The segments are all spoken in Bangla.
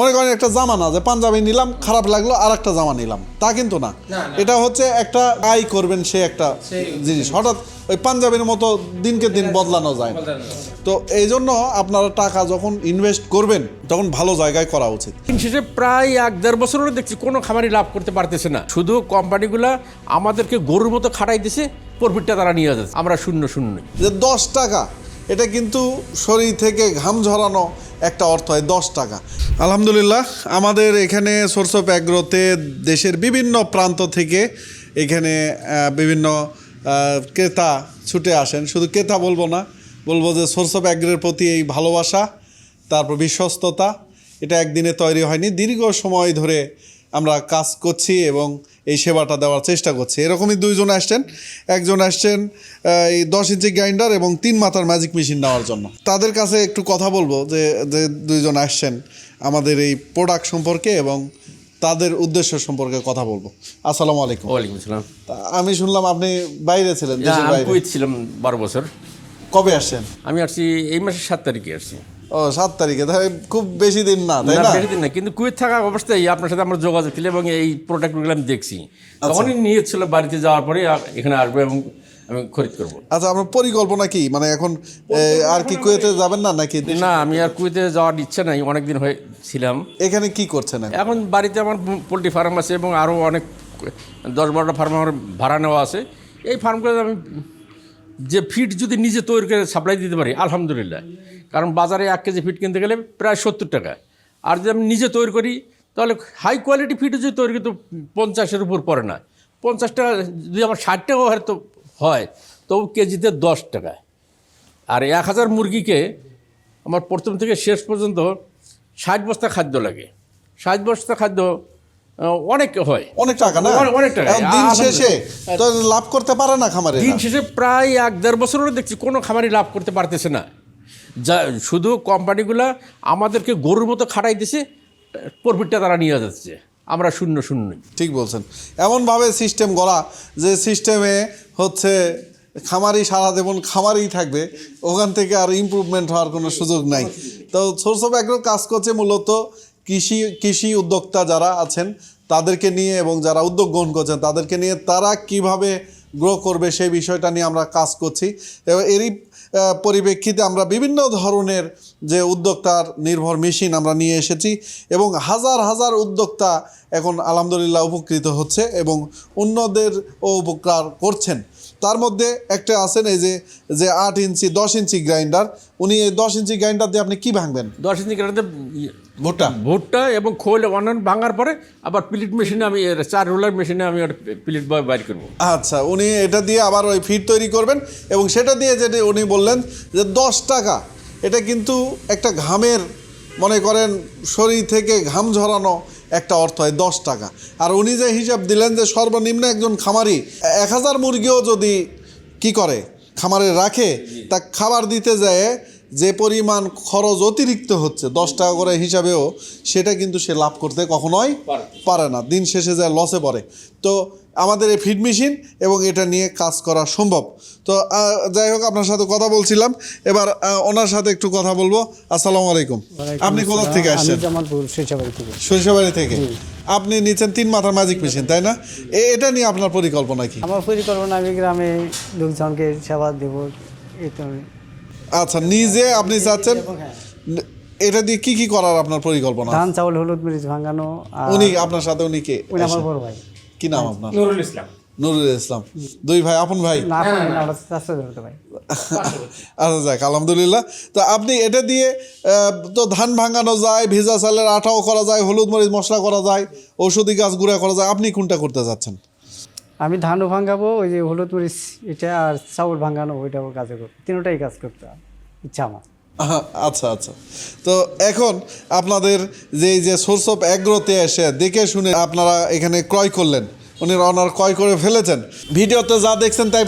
মনে করেন একটা জামা না যে পাঞ্জাবি নিলাম খারাপ লাগলো আর একটা জামা নিলাম তা কিন্তু না, এটা হচ্ছে একটা আয় করবেন সে একটা জিনিস, হঠাৎ ওই পাঞ্জাবির মতো দিনকে দিন বদলানো যায় না। তো এই জন্য আপনারা টাকা যখন ইনভেস্ট করবেন তখন ভালো জায়গায় করা উচিত। শেষে প্রায় 1-1.5 বছর হলে দেখছি কোনো খামারি লাভ করতে পারতেছে না, শুধু কোম্পানিগুলা আমাদেরকে গরুর মতো খাটাই দিছে, প্রফিটটা তারা নিয়ে যাচ্ছে, আমরা শূন্য। যে 10 টাকা এটা কিন্তু শরীর থেকে ঘাম ঝরানো একটা অর্থ হয় 10 টাকা। আলহামদুলিল্লাহ আমাদের এখানে সোর্স অফ অ্যাগ্রোতে দেশের বিভিন্ন প্রান্ত থেকে এখানে বিভিন্ন ক্রেতা ছুটে আসেন। শুধু ক্রেতা বলবো না, বলবো যে সোর্স অফ অ্যাগ্রোর প্রতি এই ভালোবাসা, তারপর বিশ্বস্ততা, এটা একদিনে তৈরি হয়নি, দীর্ঘ সময় ধরে আমরা কাজ করছি এবং এই সেবাটা দেওয়ার চেষ্টা করছি। এরকমই দুইজন আসছেন, একজন আসছেন এই 10 ইঞ্চি গ্রাইন্ডার এবং 3 মাথার ম্যাজিক মেশিন নেওয়ার জন্য। তাদের কাছে একটু কথা বলবো যে দুইজন আসছেন আমাদের এই প্রোডাক্ট সম্পর্কে এবং তাদের উদ্দেশ্য সম্পর্কে কথা বলবো। আসসালামু আলাইকুম। ওয়ালাইকুম আসসালাম। আমি শুনলাম আপনি বাইরে ছিলেন, দেশের বাইরে। কুয়েত ছিলাম 12 বছর। কবে আসছেন? আমি আসছি এই মাসের 7 তারিখে আসছি। ও 7 তারিখে, তাহলে খুব বেশি দিন না, তাই না? বেশি দিন না, কিন্তু কুয়েত থাকা অবস্থায় আপনার সাথে আমার যোগাযোগ ছিল এবং এই প্রোডাক্টগুলো আমি দেখছি, তখনই নিয়ে ছিল বাড়িতে যাওয়ার পরে এখানে আসবো এবং আমি খরিদ করবো। আচ্ছা, আপনার পরিকল্পনা কি, মানে এখন আর কি কুয়েতে যাবেন না নাকি? না, আমি আর কুয়েতে যাওয়ার ইচ্ছে নাই, অনেকদিন হয়েছিলাম। এখানে কি করছেন এখন বাড়িতে আমার পোলট্রি ফার্ম আছে এবং আরও অনেক 10-12টা ফার্ম আমার ভাড়া নেওয়া আছে। এই ফার্মগুলো আমি যে ফিড যদি নিজে তৈরি করে সাপ্লাই দিতে পারি আলহামদুলিল্লাহ, কারণ বাজারে 1 কেজি ফিড কিনতে গেলে প্রায় 70 টাকা, আর যদি আমি নিজে তৈরি করি তাহলে হাই কোয়ালিটি ফিড যদি তৈরি করি তো 50-এর উপর পড়ে না। 50 টাকা যদি আমার 60 টাকা হয়তো হয় তবু কেজিতে 10 টাকা। আর 1000 মুরগিকে আমার প্রথম থেকে শেষ পর্যন্ত 60 বস্তা খাদ্য লাগে। 60 বস্তা খাদ্য অনেক হয়, অনেক টাকা না? অনেক টাকা। দিন শেষে তো লাভ করতে পারে না খামারে। দিন শেষে প্রায় 1-1.5 বছর হলে দেখছি কোনো খামারি লাভ করতে পারতেছে না, যা শুধু কোম্পানিগুলা আমাদেরকে গরুর মতো খাটাই দিছে, প্রফিটটা তারা নিয়ে যাচ্ছে, আমরা শূন্য। ঠিক বলছেন। এমনভাবে সিস্টেম গড়া যে সিস্টেমে হচ্ছে খামারি সারা জীবন খামারেই থাকবে, ওখান থেকে আর ইমপ্রুভমেন্ট হওয়ার কোনো সুযোগ নাই। তো সোর্স অফ অ্যাগ্রো কাজ করছে মূলত কৃষি উদ্যোক্তা যারা আছেন তাদেরকে নিয়ে এবং যারা উদ্যোগ গ্রহণ করছেন তাদেরকে নিয়ে, তারা কিভাবে গ্রো করবে সেই বিষয়টা নিয়ে আমরা কাজ করছি। এবং এরই পরিপ্রেক্ষিতে আমরা বিভিন্ন ধরনের যে উদ্যোক্তার নির্ভর মেশিন আমরা নিয়ে এসেছি এবং হাজার হাজার উদ্যোক্তা এখন আলহামদুলিল্লাহ উপকৃত হচ্ছে এবং অন্যদেরও উপকার করছেন। তার মধ্যে একটা আছেন এই যে 8 ইঞ্চি 10 ইঞ্চি গ্রাইন্ডার, উনি এই 10 ইঞ্চি গ্রাইন্ডার দিয়ে আপনি কি ভাঙবেন? 10 ইঞ্চি গ্রাইন্ডারে ভুট্টা এবং খোল অন্যান্য ভাঙার পরে আবার প্লিট মেশিনে আমি 4 রোলার মেশিনে আমি প্লিট বাইর করবো। আচ্ছা, উনি এটা দিয়ে আবার ওই ফিড তৈরি করবেন এবং সেটা দিয়ে যেটা উনি বললেন যে 10 টাকা, এটা কিন্তু একটা ঘামের, মনে করেন শরীর থেকে ঘাম ঝরানো একটা অর্থ হয় 10 টাকা। আর উনি যে হিসাব দিলেন যে সর্বনিম্ন একজন খামারি 1000 মুরগিও যদি কি করে খামারে রাখে, তা খাবার দিতে যায় যে পরিমাণ খরচ অতিরিক্ত হচ্ছে 10 টাকা করে হিসাবেও, সেটা কিন্তু সে লাভ করতে কখনোই পারে না, দিন শেষে যায় লসে পড়ে। তো আমাদের এই ফিড মেশিন এবং এটা নিয়ে কাজ করা সম্ভব। তো যাই হোক, আপনার সাথে কথা বলছিলাম, এবার ওনার সাথে একটু কথা বলবো। আসসালামু আলাইকুম। আপনি কোথা থেকে আসছেন? সরিষাবাড়ি থেকে। আপনি নিচ্ছেন 3 মাথার ম্যাজিক মেশিন, তাই না? এটা নিয়ে আপনার পরিকল্পনা কি? আমার পরিকল্পনা আমি গ্রামে লোকজনকে সেবা দেব। আচ্ছা, নিজে আপনি চাচ্ছেন, এটা দিয়ে কি করার আপনার পরিকল্পনা? ধান, চাউল, হলুদ, মরিচ ভাঙানো। উনি আপনার সাথে উনি কে? উনি আমার বড় ভাই। কি নাম আপনার? নুরুল ইসলাম। নুরুল ইসলাম। 2 ভাই, আপন ভাই? না, চাচা ধরতে ভাই। আচ্ছা, যাক আলহামদুলিল্লাহ। তো আপনি এটা দিয়ে তো ধান ভাঙানো যায়, ভেজা চালের আটাও করা যায়, হলুদ মরিচ মশলা করা যায়, ঔষধি গাছ গুঁড়া করা যায়, আপনি কোনটা করতে যাচ্ছেন? আমি ধানও ভাঙাবো, ওই যে হলুদ মরিচ এটা, আর চাউল ভাঙানো ওইটাও কাজে করবো, তিনটাই কাজ করতে ইচ্ছা আমার। আচ্ছা আচ্ছা। তো এখন আপনাদের যে সোর্স অফ অ্যাগ্রোতে এসে দেখে শুনে আপনারা এখানে ক্রয় করলেন, উনি ওনার ক্রয় করে ফেলেছেন, ভিডিওতে যা দেখছেন তাই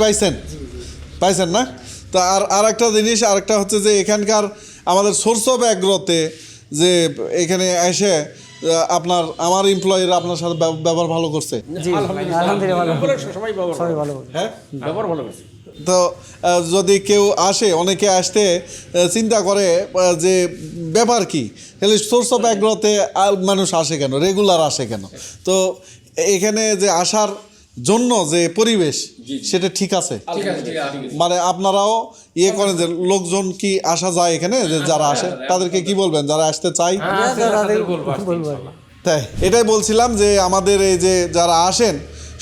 পাইছেন না? তো আর একটা জিনিস, আরেকটা হচ্ছে যে এখানকার আমাদের সোর্স অফ অ্যাগ্রোতে যে এখানে এসে আমার এমপ্লয়িরা আপনার সাথে ব্যবহার ভালো করছে? জি আলহামদুলিল্লাহ, সবাই ভালো, হ্যাঁ ব্যবহার ভালো করছে। তো যদি কেউ আসে, অনেকে আসতে চিন্তা করে যে ব্যাপার কি, তাহলে সোর্স অফ অ্যাগ্রোতে মানুষ আসে কেন, রেগুলার আসে কেন? তো এখানে যে আসার জন্য যে পরিবেশ সেটা ঠিক আছে, মানে আপনারাও ইয়ে করেন যে লোকজন কি আসা যায় এখানে, যে যারা আসে তাদেরকে কি বলবেন, যারা আসতে চাই? বলবো তাই এটাই বলছিলাম যে আমাদের এই যে যারা আসেন,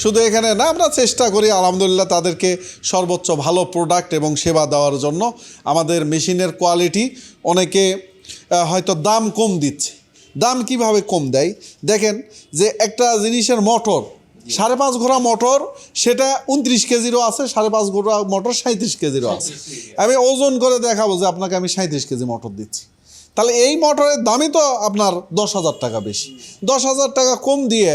শুধু এখানে না, আমরা চেষ্টা করি আলহামদুলিল্লাহ তাদেরকে সর্বোচ্চ ভালো প্রোডাক্ট এবং সেবা দেওয়ার জন্য। আমাদের মেশিনের কোয়ালিটি, অনেকে হয়তো দাম কম দিচ্ছে। দাম কিভাবে কম দেয় দেখেন, যে একটা জিনিসের মোটর 5.5 ঘোড়া মোটর, সেটা 29 কেজিরও আছে, 5.5 ঘোড়া মোটর 37 কেজিরও আছে। আমি ওজন করে দেখাবো যে আপনাকে আমি 37 কেজি মোটর দিচ্ছি, তাহলে এই মোটরের দামই তো আপনার 10,000 টাকা বেশি। 10,000 টাকা কম দিয়ে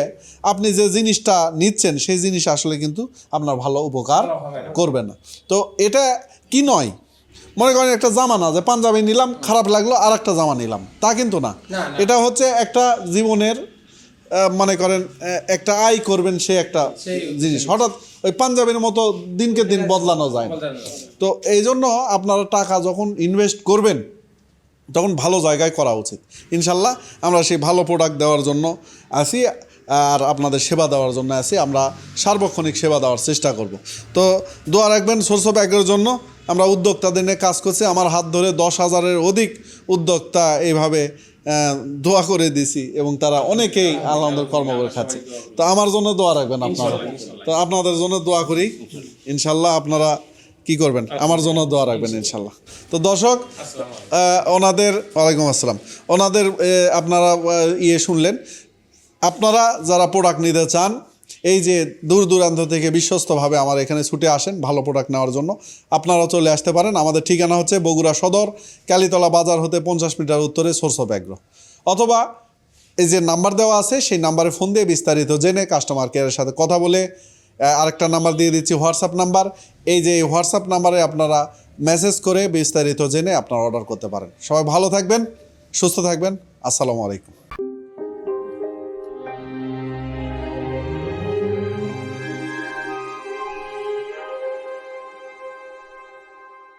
আপনি যে জিনিসটা নিচ্ছেন সেই জিনিস আসলে কিন্তু আপনার ভালো উপকার করবে না। তো এটা কি নয়, মনে করেন একটা জামা না, যে পাঞ্জাবি নিলাম খারাপ লাগলো আর একটা জামা নিলাম, তা কিন্তু না। এটা হচ্ছে একটা জীবনের মনে করেন একটা আয় করবেন, সে একটা জিনিস হঠাৎ ওই পাঞ্জাবির মতো দিনকে দিন বদলানো যায় না। তো এই জন্য আপনারা টাকা যখন ইনভেস্ট করবেন তখন ভালো জায়গায় করা উচিত। ইনশাল্লাহ আমরা সেই ভালো প্রোডাক্ট দেওয়ার জন্য আছি, আর আপনাদের সেবা দেওয়ার জন্য আছি। আমরা সার্বক্ষণিক সেবা দেওয়ার চেষ্টা করব। তো দোয়া রাখবেন সোর্স অফ অ্যাগ্রোর জন্য। আমরা উদ্যোক্তাদের নিয়ে কাজ করছি, আমার হাত ধরে 10,000-এর অধিক উদ্যোক্তা এইভাবে দোয়া করে দিছি, এবং তারা অনেকেই আল্লাহর কর্ম করে খাচ্ছে। তো আমার জন্য দোয়া রাখবেন আপনারা, তো আপনাদের জন্য দোয়া করি। ইনশাল্লাহ আপনারা কি করবেন, আমার জন্য দোয়া রাখবেন ইনশাল্লাহ। তো দর্শক, ওনাদের ওয়ালাইকুম আসসালাম, ওনাদের আপনারা ইয়ে শুনলেন। আপনারা যারা প্রোডাক্ট নিতে চান, এই যে দূর দূরান্ত থেকে বিশ্বস্তভাবে আমার এখানে ছুটে আসেন ভালো প্রোডাক্ট নেওয়ার জন্য, আপনারা চলে আসতে পারেন। আমাদের ঠিকানা হচ্ছে বগুড়া সদর, কালীতলা বাজার হতে 50 মিটার উত্তরে সোর্স অফ অ্যাগ্রো। অথবা এই যে নাম্বার দেওয়া আছে সেই নাম্বারে ফোন দিয়ে বিস্তারিত জেনে কাস্টমার কেয়ারের সাথে কথা বলে, আরেকটা নাম্বার দিয়ে দিচ্ছি হোয়াটসঅ্যাপ নাম্বার, এই যে হোয়াটসঅ্যাপ নাম্বারে আপনারা মেসেজ করে বিস্তারিত জেনে আপনারা অর্ডার করতে পারেন। সবাই ভালো থাকবেন, সুস্থ থাকবেন। আসসালামু আলাইকুম।